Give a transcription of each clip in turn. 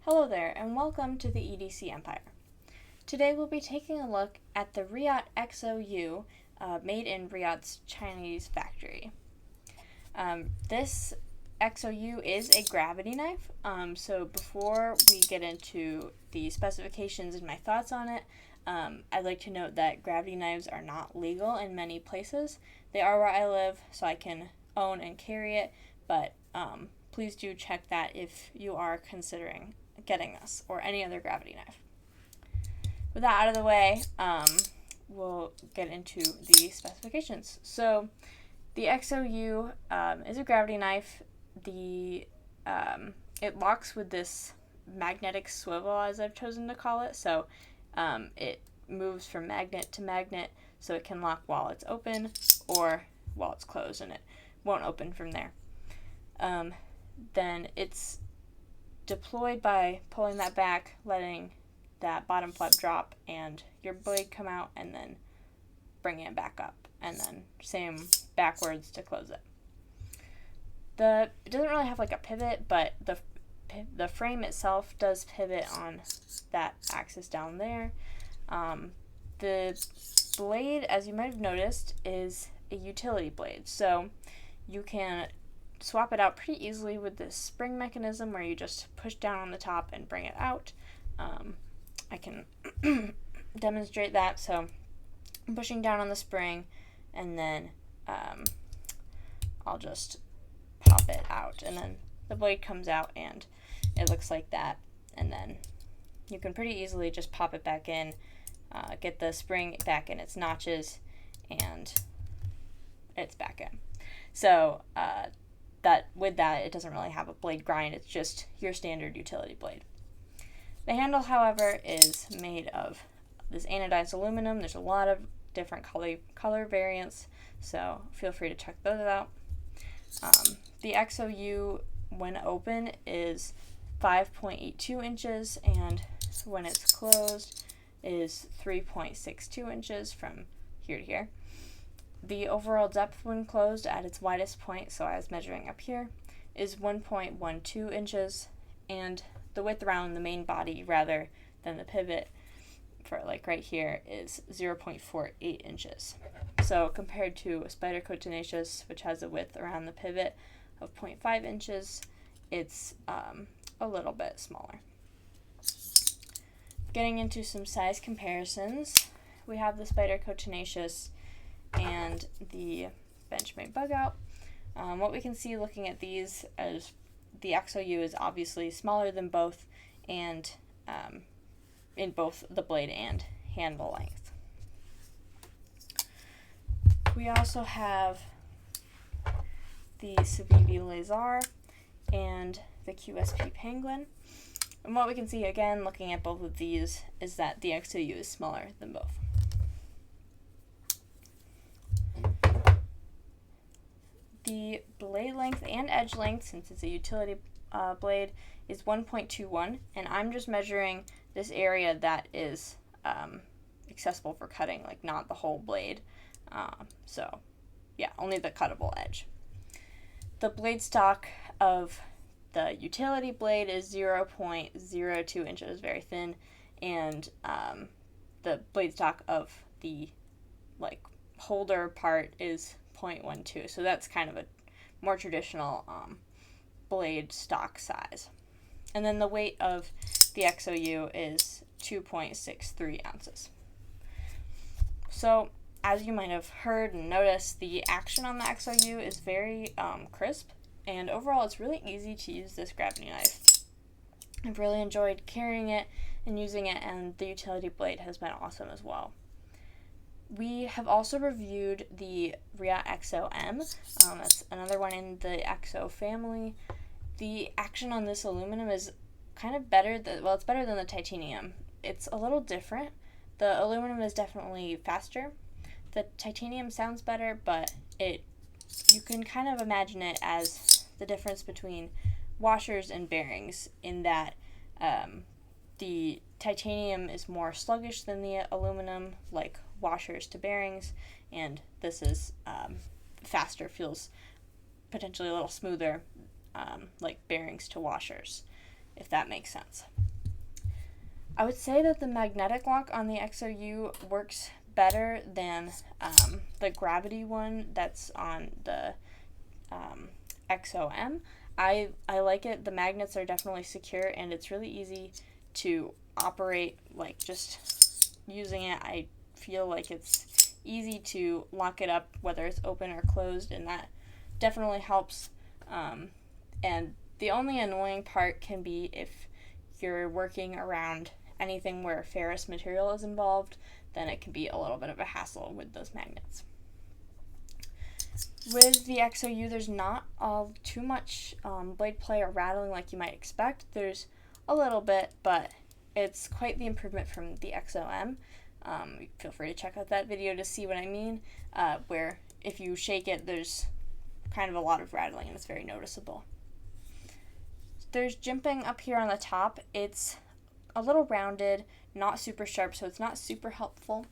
Hello there, and welcome to the EDC Empire. Today we'll be taking a look at the Reate EXO-U made in Reate's Chinese factory. This EXO-U is a gravity knife, so before we get into the specifications and my thoughts on it, I'd like to note that gravity knives are not legal in many places. They are where I live, so I can own and carry it, but please do check that if you are considering getting this or any other gravity knife. With that out of the way, we'll get into the specifications. So the EXO-U is a gravity knife. It locks with this magnetic swivel, as I've chosen to call it. So it moves from magnet to magnet, so it can lock while it's open or while it's closed, and it won't open from there. Then it's deployed by pulling that back, letting that bottom flap drop and your blade come out, and then bringing it back up, and then same backwards to close it. It doesn't really have like a pivot, but the frame itself does pivot on that axis down there. The blade, as you might have noticed, is a utility blade, so you can swap it out pretty easily with this spring mechanism where you just push down on the top and bring it out. I can demonstrate that. So I'm pushing down on the spring, and then I'll just pop it out, and then the blade comes out and it looks like that, and then you can pretty easily just pop it back in, get the spring back in its notches, and it's back in. So with that, it doesn't really have a blade grind. It's just your standard utility blade. The handle, however, is made of this anodized aluminum. There's a lot of different color variants, so feel free to check those out. The EXO-U, when open, is 5.82 inches, and when it's closed is 3.62 inches from here to here. The overall depth when closed at its widest point, so I was measuring up here, is 1.12 inches, and the width around the main body rather than the pivot for like right here is 0.48 inches. So compared to a Spyderco Tenacious, which has a width around the pivot of 0.5 inches, it's a little bit smaller. Getting into some size comparisons, we have the Spyderco Tenacious and the Benchmade Bug Out. What we can see looking at these is the EXO-U is obviously smaller than both, and in both the blade and handle length. We also have the Civivi Laser and the QSP Penguin. And what we can see again looking at both of these is that the EXO-U is smaller than both. The blade length and edge length, since it's a utility blade, is 1.21, and I'm just measuring this area that is accessible for cutting, like not the whole blade. So yeah, only the cuttable edge. The blade stock of the utility blade is 0.02 inches, very thin, and the blade stock of the holder part is 0.12, so that's kind of a more traditional blade stock size. And then the weight of the EXO-U is 2.63 ounces. So as you might have heard and noticed, the action on the EXO-U is very crisp, and overall it's really easy to use this gravity knife. I've really enjoyed carrying it and using it, and the utility blade has been awesome as well. We have also reviewed the Reate EXO-M. That's another one in the EXO family. The action on this aluminum is kind of better. It's better than the titanium. It's a little different. The aluminum is definitely faster. The titanium sounds better, but you can kind of imagine it as the difference between washers and bearings, in that the titanium is more sluggish than the aluminum, like washers to bearings, and this is faster, feels potentially a little smoother, like bearings to washers, if that makes sense. I would say that the magnetic lock on the EXO-U works better than the gravity one that's on the EXO-M. I like it. The magnets are definitely secure, and it's really easy to operate. Like, just using it, I feel like it's easy to lock it up, whether it's open or closed, and that definitely helps. And the only annoying part can be if you're working around anything where ferrous material is involved, then it can be a little bit of a hassle with those magnets. With the EXO-U, there's not too much blade play or rattling like you might expect. There's a little bit, but it's quite the improvement from the EXO-M. Feel free to check out that video to see what I mean, where if you shake it, there's kind of a lot of rattling and it's very noticeable. There's jimping up here on the top. It's a little rounded, not super sharp, so it's not super helpful.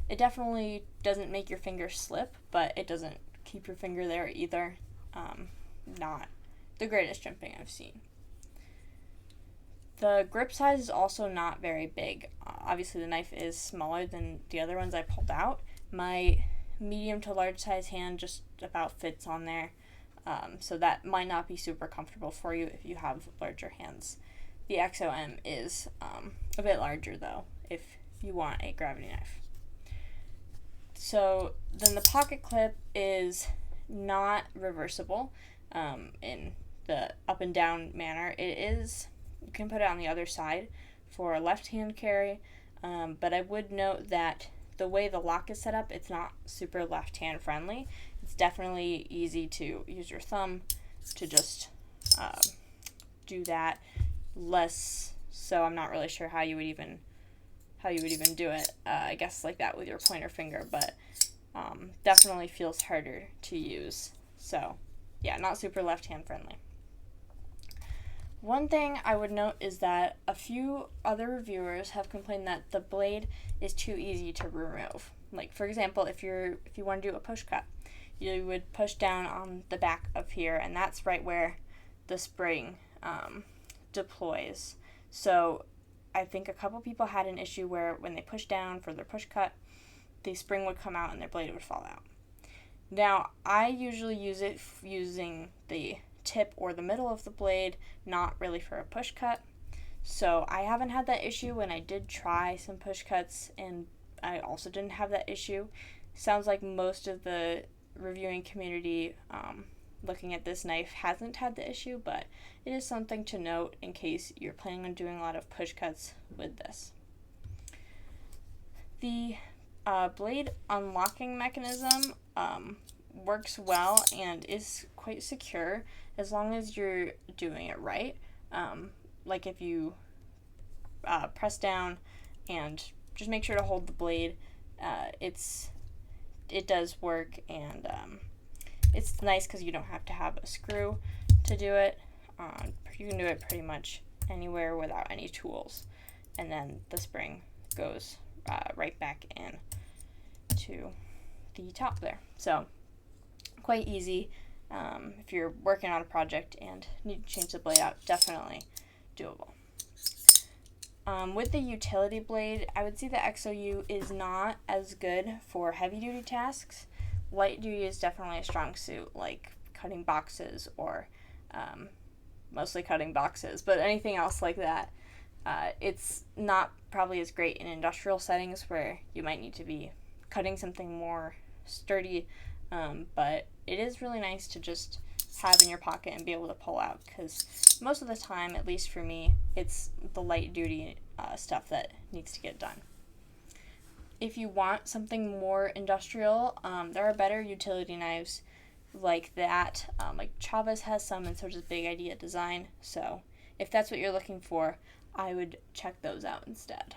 It definitely doesn't make your finger slip, but it doesn't keep your finger there either. Not the greatest jimping I've seen. The grip size is also not very big. Obviously the knife is smaller than the other ones I pulled out. My medium to large size hand just about fits on there, so that might not be super comfortable for you if you have larger hands. The EXO-M is a bit larger though if you want a gravity knife. So then the pocket clip is not reversible in the up and down manner. It is, you can put it on the other side for a left hand carry, but I would note that the way the lock is set up, it's not super left hand friendly. It's definitely easy to use your thumb to just do that. Less so, I'm not really sure how you would even do it. I guess like that with your pointer finger, but definitely feels harder to use. So yeah, not super left hand friendly. One thing I would note is that a few other reviewers have complained that the blade is too easy to remove. Like, for example, if you want to do a push cut, you would push down on the back of here, and that's right where the spring deploys. So I think a couple people had an issue where when they push down for their push cut, the spring would come out and their blade would fall out. Now, I usually use it using the tip or the middle of the blade, not really for a push cut. So I haven't had that issue when I did try some push cuts, and I also didn't have that issue. Sounds like most of the reviewing community looking at this knife hasn't had the issue, but it is something to note in case you're planning on doing a lot of push cuts with this. The blade unlocking mechanism works well and is quite secure as long as you're doing it right. Like if you press down and just make sure to hold the blade, it does work, and it's nice because you don't have to have a screw to do it. You can do it pretty much anywhere without any tools, and then the spring goes right back in to the top there. So quite easy. If you're working on a project and need to change the blade out, definitely doable. With the utility blade, I would say the EXO-U is not as good for heavy-duty tasks. Light duty is definitely a strong suit, like cutting boxes or mostly cutting boxes, but anything else like that. It's not probably as great in industrial settings where you might need to be cutting something more sturdy, but it is really nice to just have in your pocket and be able to pull out, because most of the time, at least for me, it's the light duty stuff that needs to get done. If you want something more industrial, there are better utility knives like that. Like Chavez has some, and so does Big Idea Design. So if that's what you're looking for, I would check those out instead.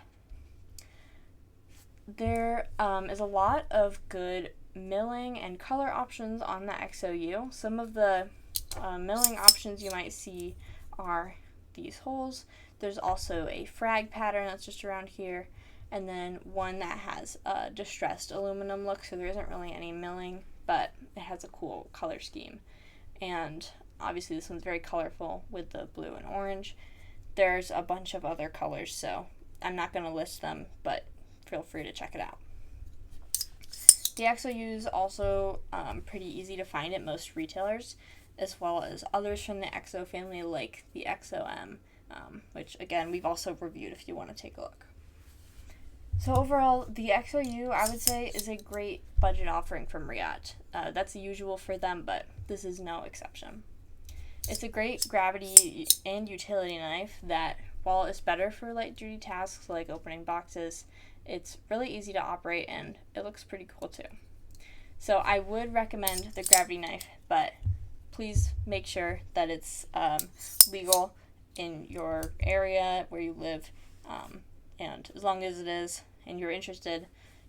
There is a lot of good milling and color options on the EXO-U. Some of the milling options you might see are these holes. There's also a frag pattern that's just around here, and then one that has a distressed aluminum look, so there isn't really any milling, but it has a cool color scheme. And obviously this one's very colorful with the blue and orange. There's a bunch of other colors, so I'm not going to list them, but feel free to check it out. The EXO-U is also pretty easy to find at most retailers, as well as others from the EXO family like the EXO-M, which again we've also reviewed if you want to take a look. So overall, the EXO-U, I would say, is a great budget offering from Reate. That's the usual for them, but this is no exception. It's a great gravity and utility knife that, while it's better for light-duty tasks like opening boxes, it's really easy to operate and it looks pretty cool too. So I would recommend the gravity knife, but please make sure that it's legal in your area where you live, and as long as it is and you're interested,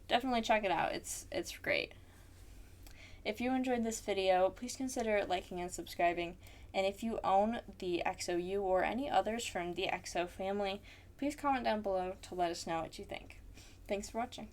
definitely check it out. It's great. If you enjoyed this video, please consider liking and subscribing, and if you own the EXO-U or any others from the EXO family, please comment down below to let us know what you think. Thanks for watching.